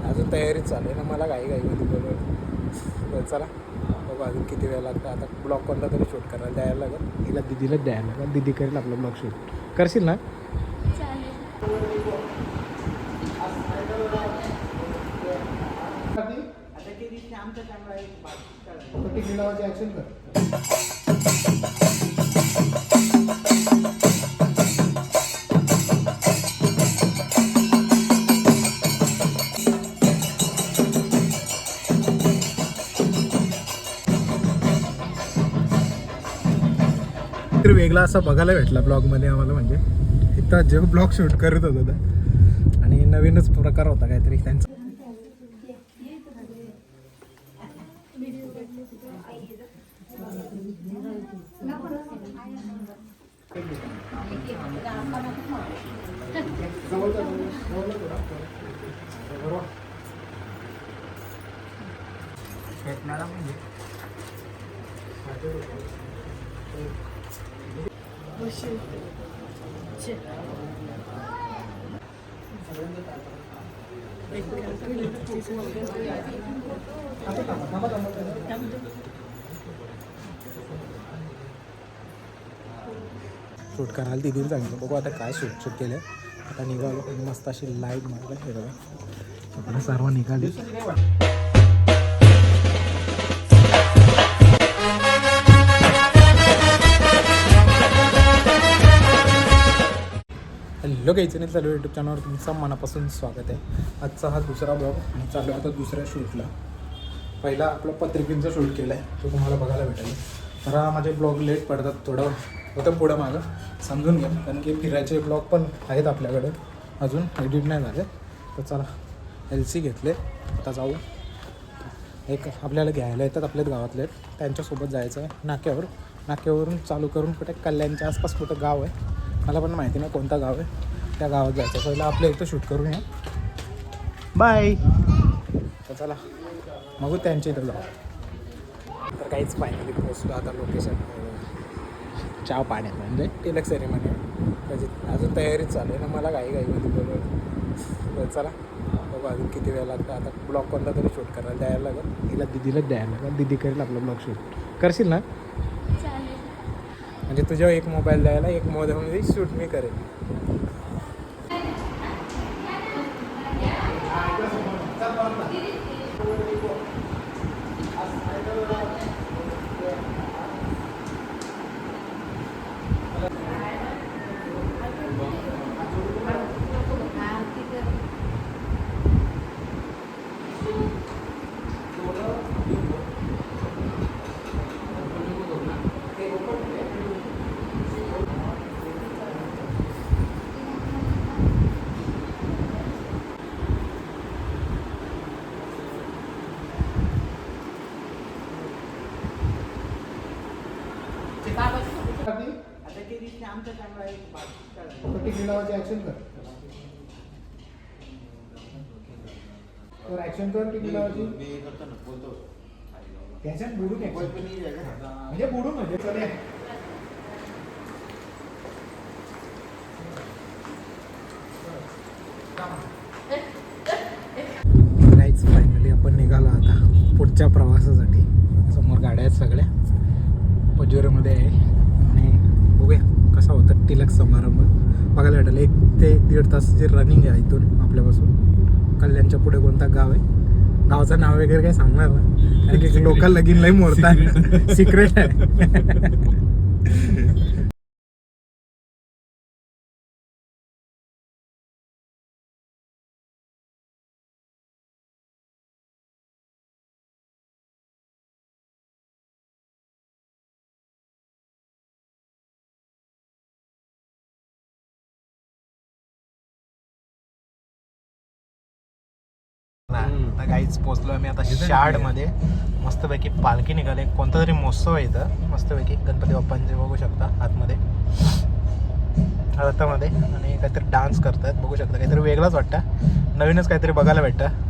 अजून तयारीच चालू आहे ना, मला घाईमध्ये बोलवलं. चला बघू अजून किती वेळ लागतं. आता ब्लॉग कोणता तरी शूट करायला द्यायला लागेल, हिला दिदीलाच द्यायला लागेल. दिदी करेल आपलं ब्लॉग शूट. करशील ना? तर वेगळा असा बघायला भेटला ब्लॉगमध्ये आम्हाला, म्हणजे इथं जे ब्लॉग शूट करत होता आणि नवीनच प्रकार होता काहीतरी त्यांचा. शूट करायला दिदीला सांगितलं, बघू आता काय शूट केलं. आता निघालो आणि मस्त अशी लाईट मारला हे बघा, आपण सर्व निघाली. हॅलो गाईचं नाही चालू यूट्यूब चॅनलवर तुमचं मनापासून स्वागत आहे. आजचा हा दुसरा ब्लॉग आणि चालू आहे आता दुसऱ्या शूटला. पहिला आपलं पत्रिकेचं शूट केलं आहे, तो तुम्हाला बघायला भेटेल. जरा माझे ब्लॉग लेट पडतात, थोडं होतं पुढं मागं, समजून घ्या. कारण की फिरायचे ब्लॉग पण आहेत आपल्याकडे, अजून एडिट नाही झाले. तर चला LC घेतले, आता जाऊ. एक आपल्याला घ्यायला येतात आपल्याच गावातले, त्यांच्यासोबत जायचं आहे नाक्यावर. नाक्यावरून चालू करून कुठे कल्याणच्या आसपास कुठं गाव आहे, मला पण माहिती नाही कोणता गाव आहे, त्या गावात जायचं. पहिलं आपल्या इथं शूट करून या. बाय. तर चला मग त्यांच्या इथं जाऊ. तर काहीच फायनली पोचलो आता लोकेशन. चहा पाण्यात म्हणजे टिलक सेरेमनी त्याची अजून तयारीच चालू आहे ना, मला घाईमध्ये बोलवलं. चला बघू अजून किती वेळ लागतं. आता ब्लॉग कोणता तरी शूट करायला द्यायला लागेल, हिला दिदीलाच द्यायला लागेल. दिदी करेल आपलं ब्लॉग शूट. करशील ना? म्हणजे तुझ्या एक मोबाईल द्यायला, एक मोबाईलमध्ये शूट मी करेन. ऍक्शन कर टिकी लावायची. त्याच्यात बुडून म्हणजे बुडून म्हणजे चले. काहीच फायनली आपण निघालो आता पुढच्या प्रवासासाठी. समोर गाड्या आहेत सगळ्या, पजुरीमध्ये आहे. आणि बघूया कसा होता टिलक समारंभ बघायला भेटेल. 1 ते 1.5 तासाची रनिंग आहे इथून आपल्यापासून. कल्याणच्या पुढे कोणता गाव आहे, गावाचं नाव वगैरे काही सांगणार ना, कारण की लोकल लगीन लई मोडतात, सिक्रेट आहे. काहीच पोचलो आम्ही आता शाडमध्ये. मस्तपैकी पालखी निघाले, कोणता तरी महोत्सव आहे इथं मस्तपैकी. गणपती बाप्पांचे बघू शकता आतमध्ये रथामध्ये, आणि काहीतरी डान्स करतात बघू शकता. काहीतरी वेगळंच वाटतं, नवीनच काहीतरी बघायला भेटतं.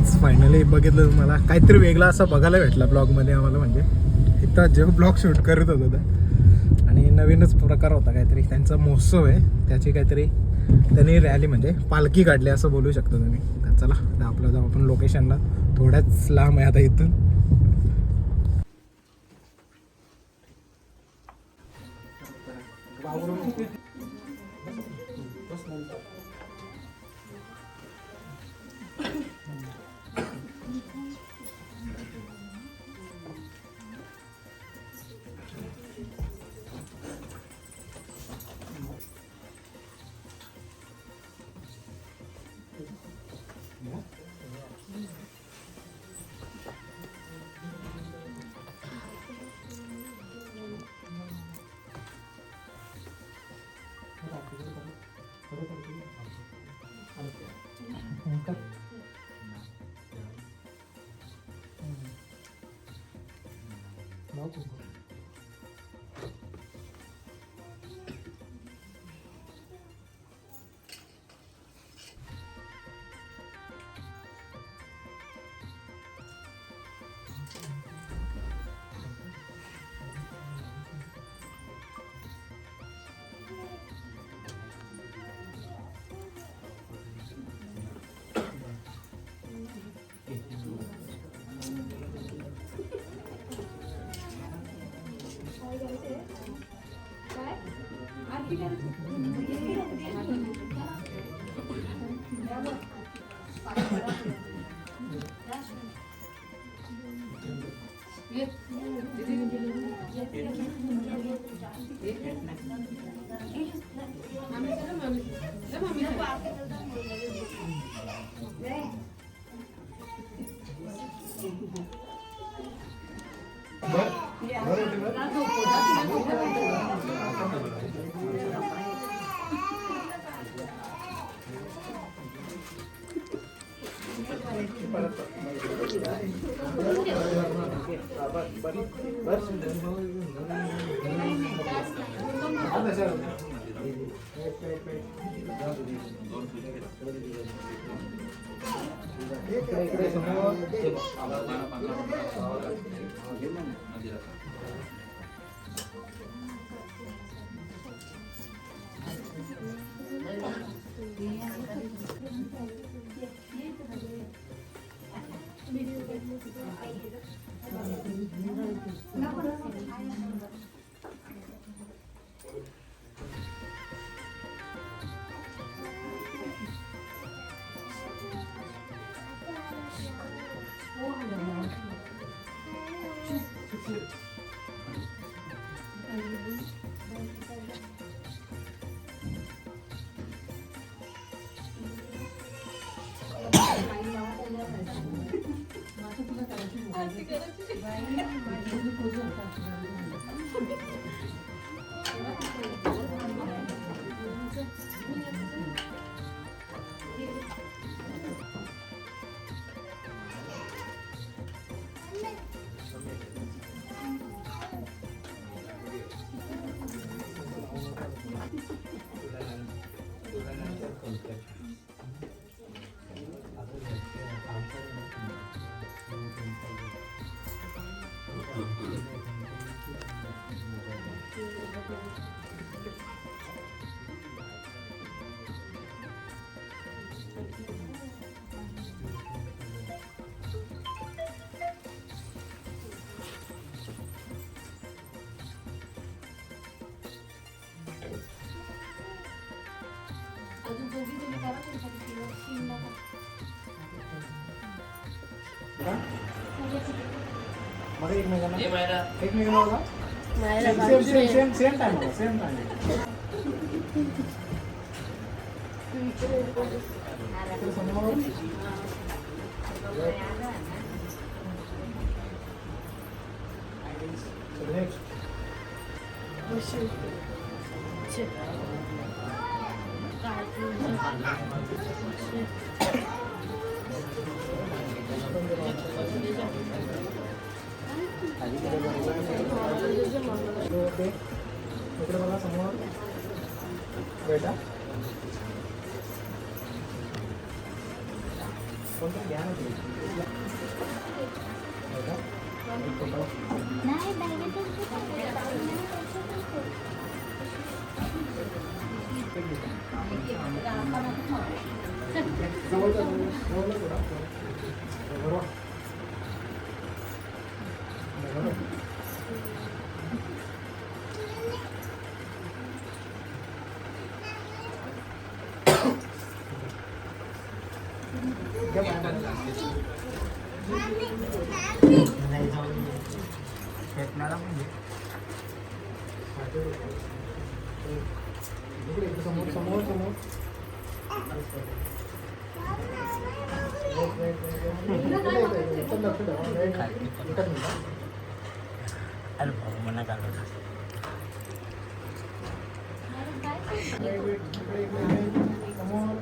गाईज फायनली बघितलं तुम्हाला काहीतरी वेगळा असं बघायला भेटला ब्लॉगमध्ये आम्हाला. म्हणजे इथं जेव्हा ब्लॉग शूट करत होतो तर आणि नवीनच प्रकार होता काहीतरी. त्यांचा महोत्सव आहे त्याची काहीतरी त्यांनी रॅली म्हणजे पालखी काढली असं बोलू शकतो तुम्ही. तर चला आता आपलं जाऊ आपण लोकेशनला. थोड्याच लांब आहे आता इथून. एक महिना होगा सेम टाइम होगा सेम टाइम इकडे बघा समोर बेटा कोणतरी घ्या ना ते. हो का? एक फोटो. नाही बॅगेतच जवळचा जवळला थोडा. बरोबर. बरोबर. घ्या बाहेर. इकडे इकडे समोर समोर समोर. लक्ष ठेवा. एकच मिनिट. समोर.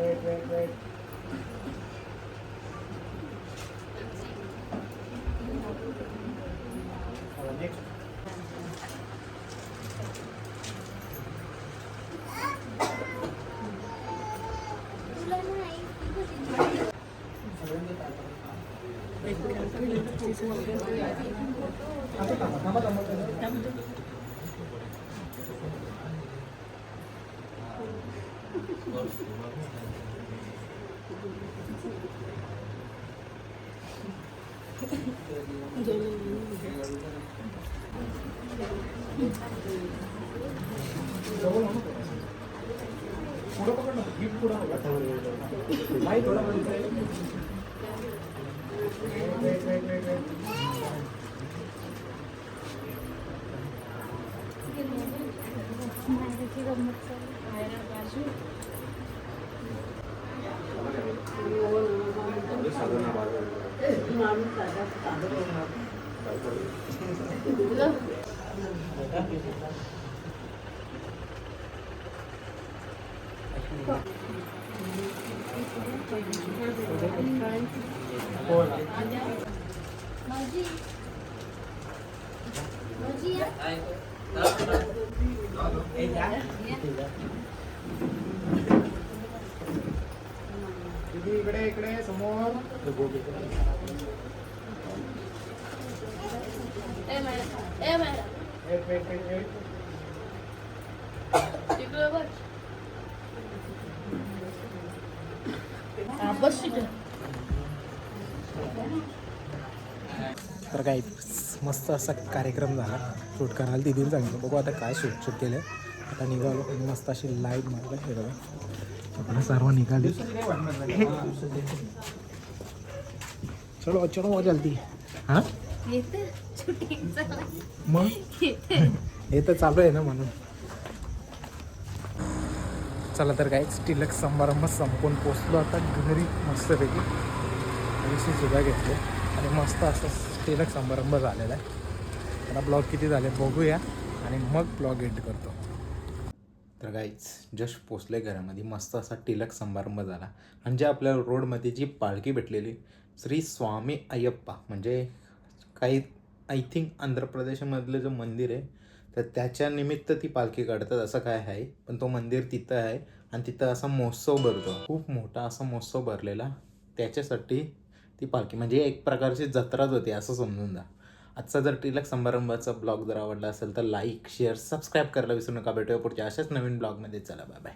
Wait. Next. पुढं पकड ना, गिफ्ट पुढं पकड. नाही थोडा इकडे समोर. तर काय मस्त असा कार्यक्रम झाला. शूट करायला तिथून सांगितलं बघू आता काय शूट केलं. आता निघालो आणि मस्त अशी लाईट मारलं हे बघा. आपण सर्व निघाले. चलो चलो जल्दी. हां मग हे तर चालू आहे ना म्हणून. चला तर काय टिलक समारंभ संपून पोचलो आता घरी मस्तपैकी. पैसे सुद्धा घेतले आणि मस्त असं टिलक समारंभ झालेला आहे. आता ब्लॉग किती झाले बघूया आणि मग ब्लॉग एंड करतो. तर गाईच जस्ट पोचले घरामध्ये. मस्त असा टिलक समारंभ झाला. म्हणजे आपल्या रोडमध्ये जी पालखी भेटलेली श्री स्वामी अय्यप्पा म्हणजे काही आय थिंक आंध्र प्रदेशमधलं जो मंदिर आहे तर त्याच्या निमित्त ती पालखी काढतात असं काय आहे. पण तो मंदिर तिथं आहे आणि तिथं असा महोत्सव भरतो. खूप मोठा असा महोत्सव भरलेला. त्याच्यासाठी ती पालखी म्हणजे एक प्रकारची जत्राच होती असं समजून जा. आजचा जर टिलक समारंभाचा ब्लॉग जर आवडला असेल तर लाईक शेअर सबस्क्राईब करायला विसरू नका. भेटूया पुढच्या अशाच नवीन ब्लॉगमध्ये. चला बाय बाय.